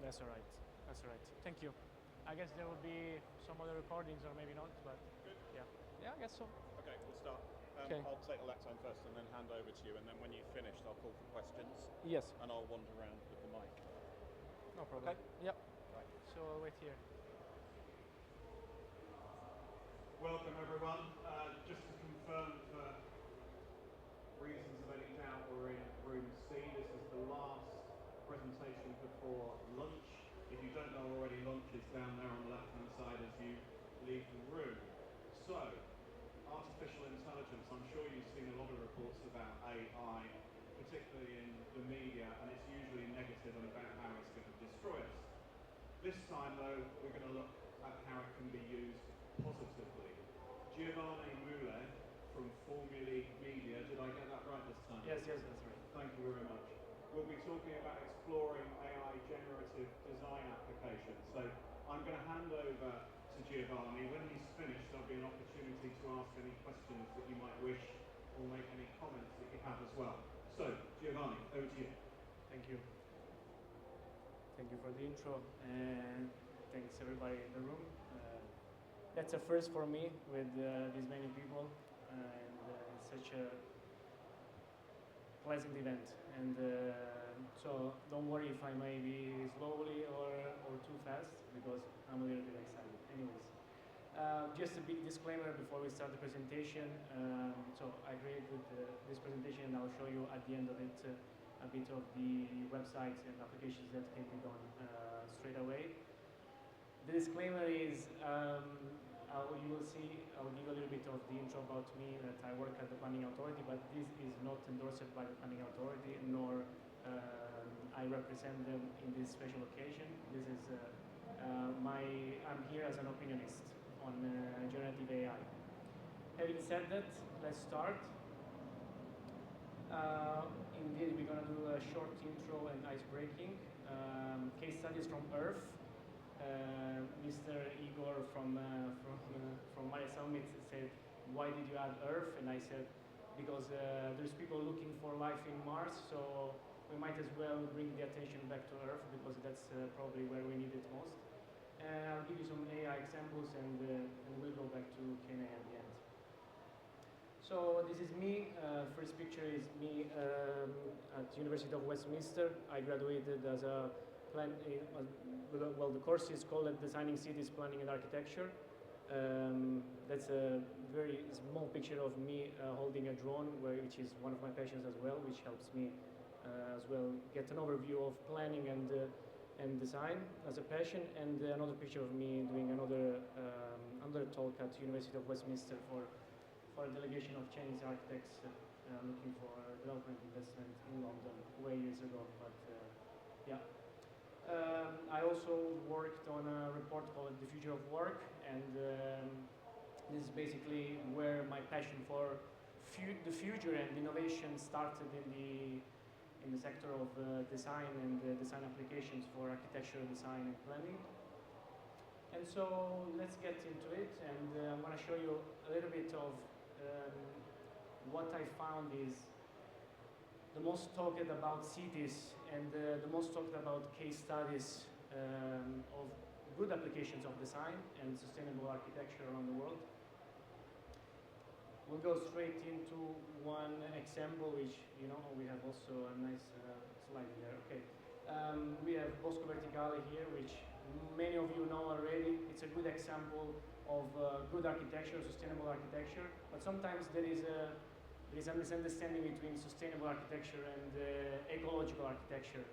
That's all right. That's all right. Thank you. I guess there will be some other recordings or maybe not, but good. Yeah, I guess so. Okay, we'll start. Okay. I'll take the lectern first and then hand over to you, and then when you've finished, I'll call for questions. Yes. And I'll wander around with the mic. No problem. Okay. Yep. Right. So I'll wait here. Welcome everyone. Just to confirm for reasons of any doubt, we're in room C. This is the last presentation before lunch. If you don't know already, lunch is down there on the left-hand side as you leave the room. So, artificial intelligence. I'm sure you've seen a lot of reports about AI, particularly in the media, and it's usually negative and about how it's going to destroy us. This time, though, we're going to look at how it can be used positively. Giovanni Mule from Formulae Media, did I get that right this time? Yes, that's right. Thank you very much. We'll be talking about exploring AI generative design applications. So I'm going to hand over to Giovanni. When he's finished, there'll be an opportunity to ask any questions that you might wish or make any comments that you have as well. So, Giovanni, over to you. Thank you. Thank you for the intro, and thanks everybody in the room. That's a first for me with these many people, and it's such a pleasant event. And so don't worry if I may be slowly or too fast, because I'm a little bit excited. Anyways, just a big disclaimer before we start the presentation. So I created this presentation, and I'll show you at the end of it a bit of the websites and applications that can be done straight away. The disclaimer is, you will see, I'll give a little bit of the intro about me, that I work at the Planning Authority, but this is not endorsed by the Planning Authority, nor I represent them in this special occasion. This is I'm here as an opinionist on generative AI. Having said that, let's start. Indeed, we're going to do a short intro and ice breaking. Case studies from Earth. Mr. Igor from Mare Summit said, "Why did you add Earth?" And I said, because there's people looking for life in Mars, so we might as well bring the attention back to Earth, because that's probably where we need it most. And I'll give you some AI examples, and we'll go back to Q&A at the end. So this is me. First picture is me at University of Westminster. I graduated as a well, the course is called Designing Cities, Planning and Architecture. That's a very small picture of me holding a drone, which is one of my passions as well, which helps me as well get an overview of planning and design as a passion. And another picture of me doing another talk at University of Westminster for a delegation of Chinese architects looking for development investment in London way years ago. But yeah. I also worked on a report called The Future of Work, and this is basically where my passion for the future and innovation started in the sector of design and design applications for architectural design and planning. And so let's get into it, and I'm going to show you a little bit of what I found is the most talked about cities and the most talked about case studies of good applications of design and sustainable architecture around the world. We'll go straight into one example, which, you know, we have also a nice slide there. Okay. We have Bosco Verticale here, which many of you know already. It's a good example of good architecture, sustainable architecture, but sometimes there is a misunderstanding between sustainable architecture and ecological architecture.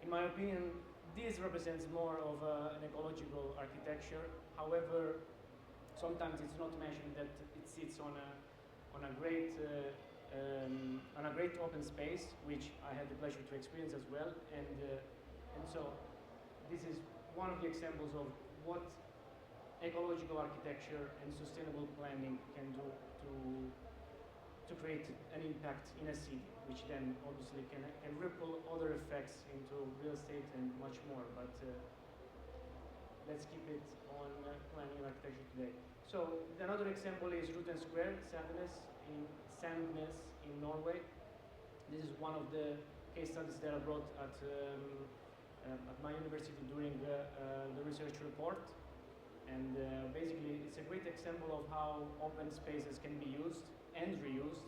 In my opinion, this represents more of an ecological architecture. However, sometimes it's not mentioned that it sits on a great open space, which I had the pleasure to experience as well. And so this is one of the examples of what ecological architecture and sustainable planning can do to create an impact in a city, which then obviously can ripple other effects into real estate and much more. But let's keep it on planning and architecture today. So another example is Ruten Square, Sandnes in Norway. This is one of the case studies that I brought at at my university during the research report. And basically, it's a great example of how open spaces can be used and reused.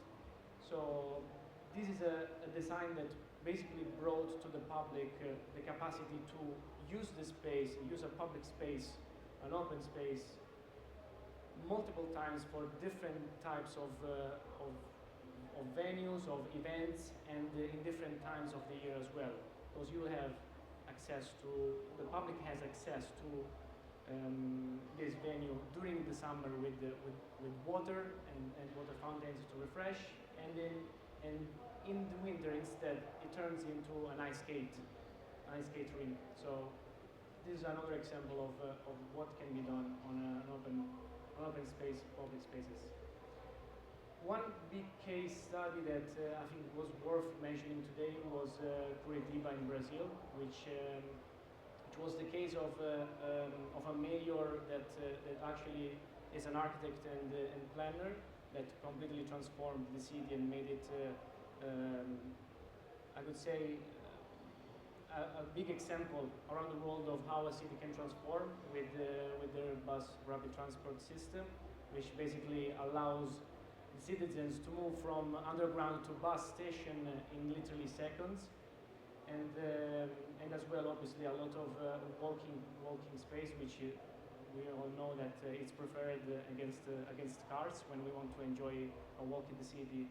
So this is a design that basically brought to the public the capacity to use the space, use a public space, an open space, multiple times for different types of venues, of events, and in different times of the year as well. Because you have access to, the public has access to this venue during the summer with water and water fountains to refresh, and in the winter instead it turns into an ice skate rink. So this is another example of what can be done on an open space, public spaces. One big case study that I think was worth mentioning today was Curitiba in Brazil, which was the case of a mayor that actually is an architect and planner that completely transformed the city and made it, I would say, a big example around the world of how a city can transform with their bus rapid transport system, which basically allows the citizens to move from underground to bus station in literally seconds. And as well, obviously, a lot of walking space, which we all know that it's preferred against cars when we want to enjoy a walk in the city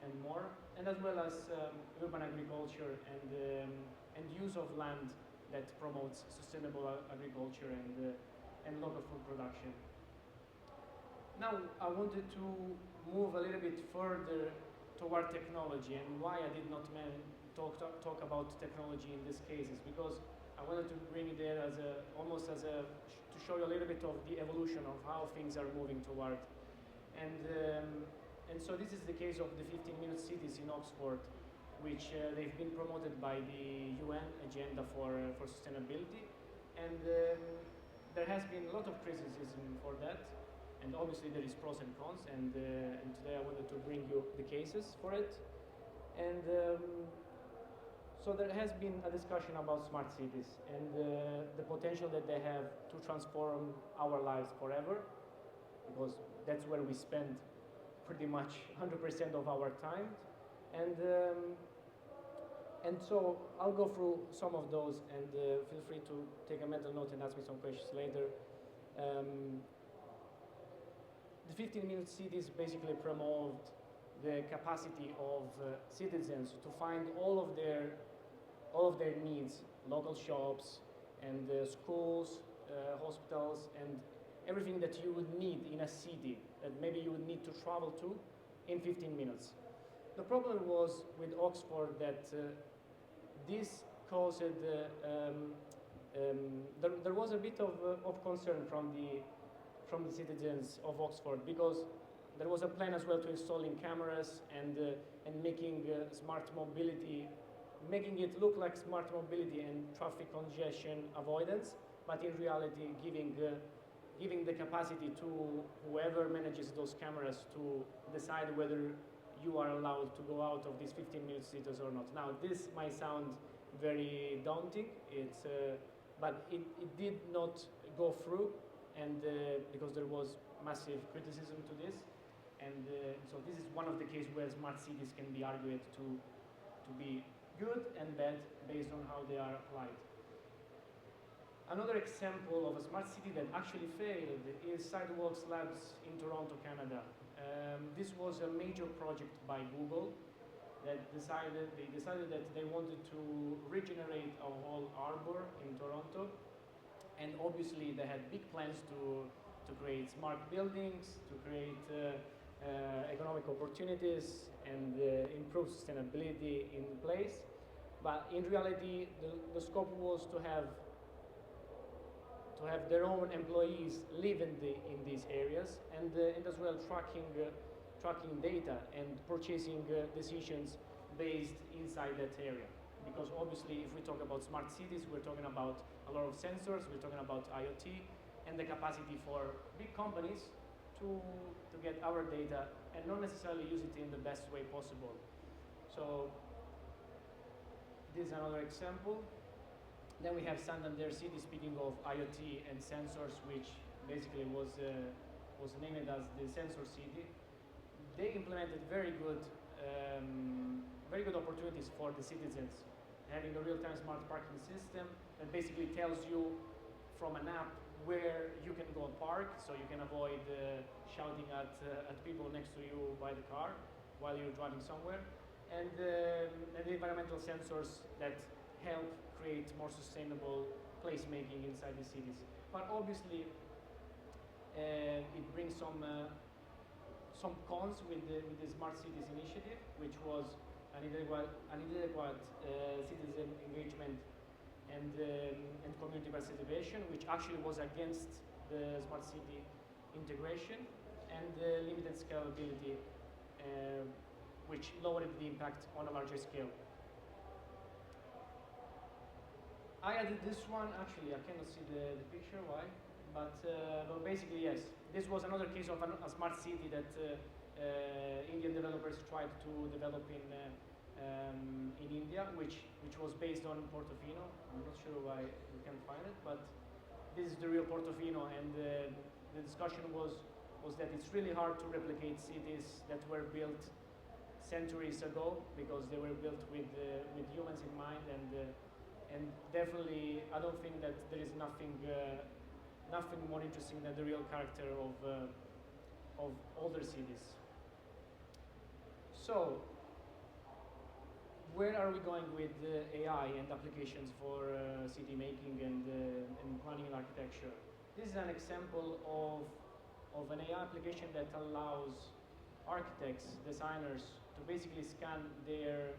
and more. And as well as urban agriculture and use of land that promotes sustainable agriculture and local food production. Now, I wanted to move a little bit further toward technology, and why I did not talk about technology in this case is because I wanted to bring it there as to show you a little bit of the evolution of how things are moving toward. And so this is the case of the 15-minute cities in Oxford, which they've been promoted by the UN agenda for sustainability, and there has been a lot of criticism for that, and obviously there is pros and cons, and today I wanted to bring you the cases for it. And so there has been a discussion about smart cities and the potential that they have to transform our lives forever, because that's where we spend pretty much 100% of our time. And so I'll go through some of those, and feel free to take a mental note and ask me some questions later. The 15-minute cities basically promote the capacity of citizens to find all of their needs, local shops and schools, hospitals, and everything that you would need in a city that maybe you would need to travel to in 15 minutes. The problem was with Oxford that this caused, there was a bit of concern from the citizens of Oxford, because there was a plan as well to installing cameras and making smart mobility, making it look like smart mobility and traffic congestion avoidance, but in reality giving the capacity to whoever manages those cameras to decide whether you are allowed to go out of these 15-minute cities or not. Now, this might sound very daunting, but it did not go through, and because there was massive criticism to this. And so this is one of the cases where smart cities can be argued to be good and bad based on how they are applied. Another example of a smart city that actually failed is Sidewalks Labs in Toronto, Canada. This was a major project by Google that they decided that they wanted to regenerate a whole harbor in Toronto, and obviously they had big plans to create smart buildings, to create economic opportunities and improve sustainability in place. But in reality, the scope was to have their own employees live in these areas, and as well tracking data and purchasing decisions based inside that area. Because obviously, if we talk about smart cities, we're talking about a lot of sensors, we're talking about IoT, and the capacity for big companies to get our data and not necessarily use it in the best way possible. So this is another example. Then we have Santander City, speaking of IoT and sensors, which basically was named as the sensor city. They implemented very good opportunities for the citizens, having a real-time smart parking system that basically tells you from an app where you can go and park, so you can avoid shouting at people next to you by the car while you're driving somewhere, and the environmental sensors that help create more sustainable placemaking inside the cities. But obviously, it brings some cons with the Smart Cities initiative, which was an inadequate citizen engagement and community participation, which actually was against the Smart City integration, and limited scalability, which lowered the impact on a larger scale. I added this one, actually I cannot see the picture, why? But basically yes, this was another case of a smart city that Indian developers tried to develop in India, which was based on Portofino. I'm not sure why you can find it, but this is the real Portofino, and the discussion was that it's really hard to replicate cities that were built centuries ago, because they were built with humans in mind, and definitely I don't think that there is nothing more interesting than the real character of older cities. So, where are we going with AI and applications for city making and planning and architecture? This is an example of an AI application that allows architects, designers to basically scan their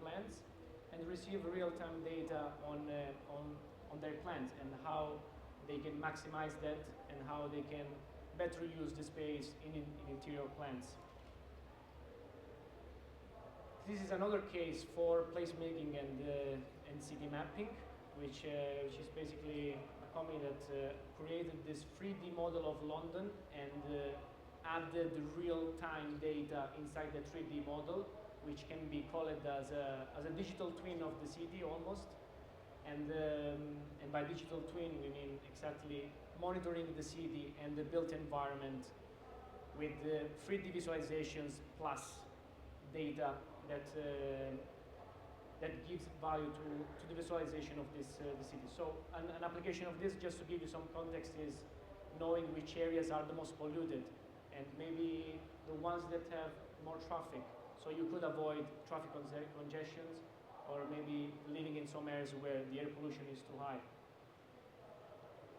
plans and receive real-time data on their plans and how they can maximize that and how they can better use the space in interior plans. This is another case for placemaking and city mapping, which is basically a company that created this 3D model of London and added real-time data inside the 3D model, which can be called as a digital twin of the city almost. And by digital twin, we mean exactly monitoring the city and the built environment with 3D visualizations plus data that gives value to the visualization of the city. So an application of this, just to give you some context, is knowing which areas are the most polluted and maybe the ones that have more traffic. So you could avoid traffic congestions, or maybe living in some areas where the air pollution is too high.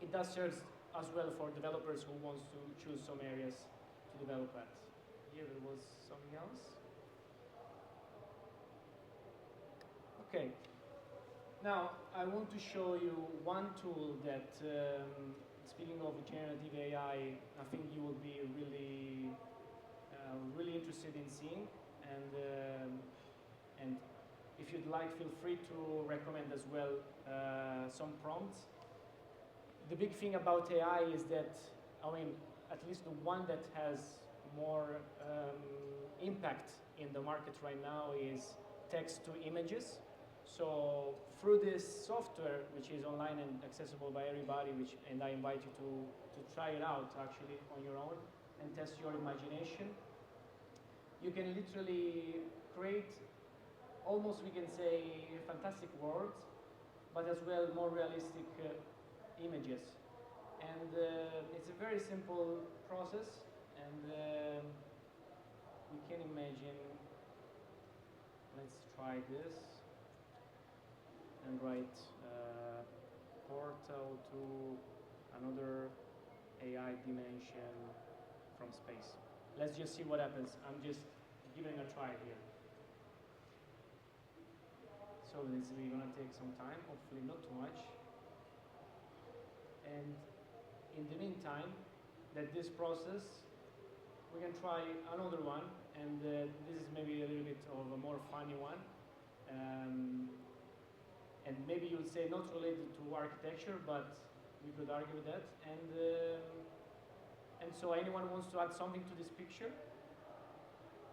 It does serve as well for developers who want to choose some areas to develop at. Here there was something else. Okay. Now I want to show you one tool that, speaking of generative AI, I think you will be really interested in seeing, and if you'd like, feel free to recommend as well some prompts. The big thing about AI is that, I mean, at least the one that has more impact in the market right now is text to images. So through this software, which is online and accessible by everybody, and I invite you to try it out actually on your own and test your imagination, you can literally create almost, we can say, fantastic worlds, but as well more realistic images. And it's a very simple process, and we can imagine, let's try this and write portal to another AI dimension from space. Let's just see what happens. I'm just giving a try here. So this is going to take some time, hopefully not too much. And in the meantime, that this process, we can try another one, and this is maybe a little bit of a more funny one. And maybe you'll say not related to architecture, but we could argue that. And so anyone wants to add something to this picture?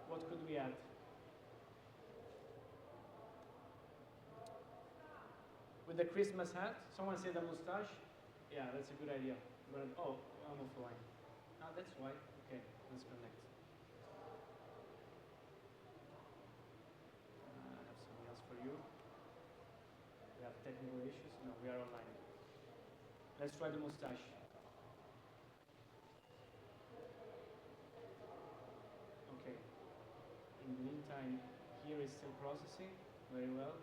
What could we add? with the Christmas hat. Someone said a mustache. Yeah, that's a good idea. Oh, I'm offline. Ah, that's why. Okay, let's connect. I have something else for you. We have technical issues. No, we are online. Let's try the mustache. Okay. In the meantime, here is still processing. Very well.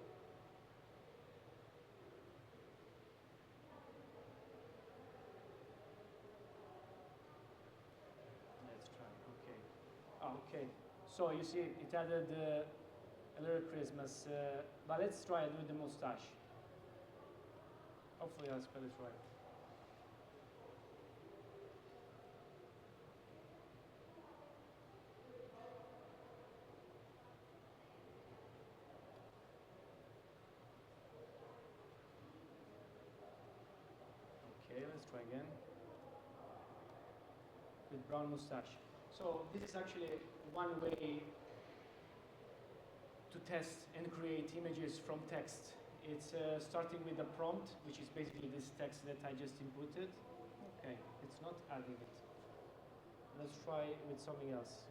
Let's try. Okay. Oh, okay. So you see, it added a little Christmas. But let's try it with the mustache. Hopefully I'll spell it right. Okay, let's try again. With brown mustache. So this is actually one way to test and create images from text. It's starting with a prompt, which is basically this text that I just inputted. Okay, it's not adding it. Let's try with something else.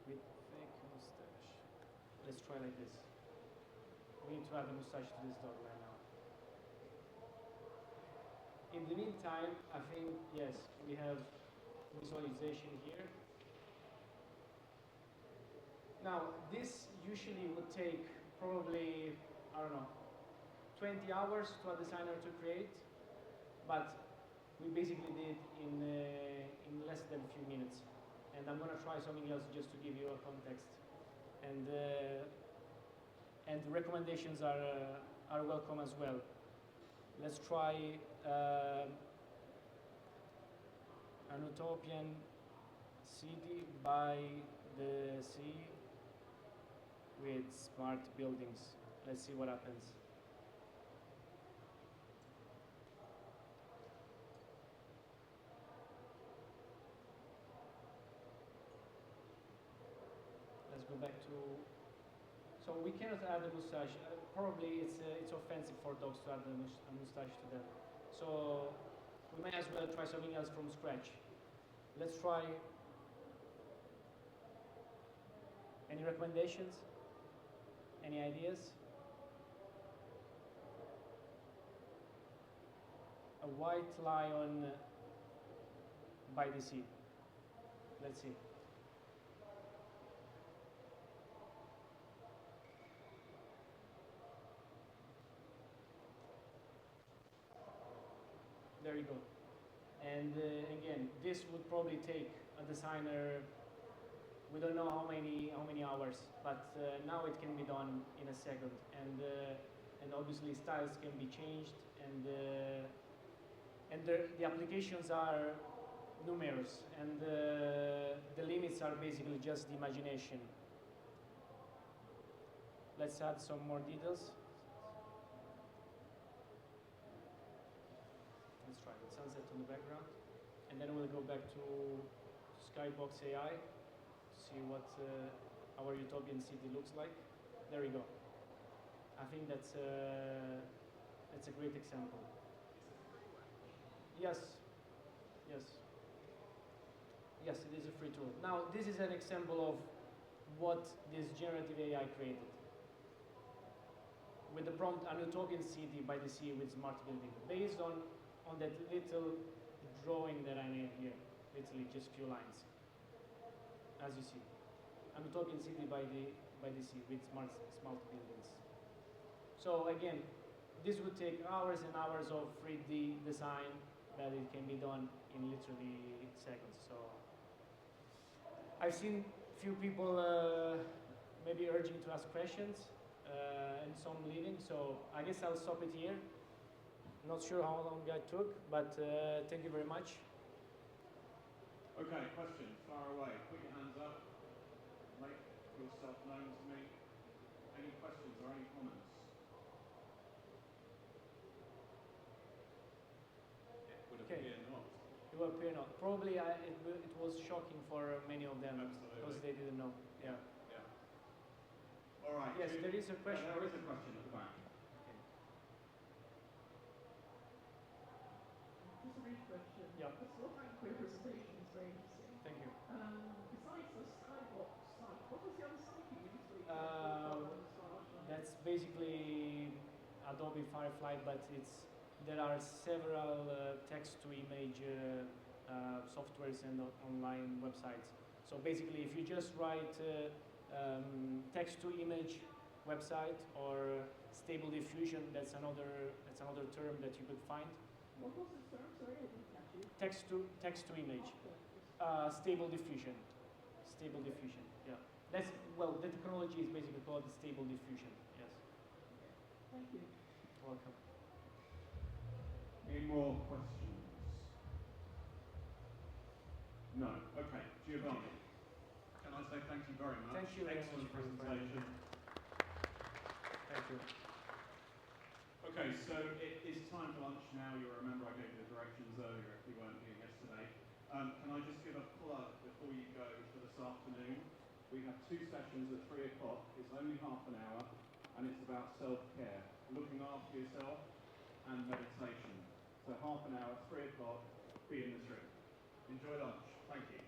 With fake mustache. Let's try like this. We need to add a mustache to this dog right now. In the meantime, I think, yes, we have visualization here. Now, this usually would take probably, I don't know, 20 hours to a designer to create, but we basically did in less than a few minutes. And I'm gonna try something else just to give you a context. And recommendations are welcome as well. Let's try an utopian city by the sea with smart buildings. Let's see what happens. Let's go back to. So we cannot add a mustache. Probably it's offensive for dogs to add a mustache to them. So we may as well try something else from scratch. Let's try. Any recommendations? Any ideas? A white lion by the sea. Let's see. There you go. And again, this would probably take a designer. We don't know how many hours, but now it can be done in a second, and obviously styles can be changed, and the applications are numerous, and the limits are basically just the imagination. Let's add some more details. Let's try the sunset on the background, and then we'll go back to Skybox AI. See what our utopian city looks like. There we go. I think that's a great example. Yes, yes, yes. It is a free tool. Now, this is an example of what this generative AI created. With the prompt, an utopian city by the sea with smart building, based on that little drawing that I made here, literally just few lines. As you see, I'm talking city by the sea with smart buildings. So again, this would take hours and hours of 3D design, but it can be done in literally seconds. So I've seen few people maybe urging to ask questions and some leaving. So I guess I'll stop it here. Not sure how long that took, but thank you very much. Okay, questions, far away. Put your hands up. Make yourself known to me. Any questions or any comments? It would Okay. appear not. They were paying off. Probably it was shocking for many of them Absolutely. because they didn't know. Yeah. Yeah. All right. Yes, there is a question. There is a question at the back. Just a brief question. Yeah. First of all, thank you for your presentation. It's very interesting. Thank you. Besides the Skyblock site, what was the other site you used for That's basically Adobe Firefly, but there are several text-to-image softwares and online websites. So basically, if you just write text-to-image website or stable diffusion, that's another term that you could find. What was the term? Sorry, I didn't catch it. Text-to-image, stable diffusion. Stable diffusion. Yeah. The technology is basically called stable diffusion. Yes. Thank you. Welcome. Any more questions? No. Okay. Giovanni, can I say thank you very much? Thank you very Excellent much for presentation. Thank you. Okay, so it is time for lunch now. You'll remember I gave you the directions earlier if you weren't here yesterday. Can I just give a plug before you go for this afternoon? We have 2 sessions at 3 o'clock. It's only half an hour, and it's about self-care, looking after yourself and meditation. So half an hour, 3 o'clock, be in this room. Enjoy lunch. Thank you.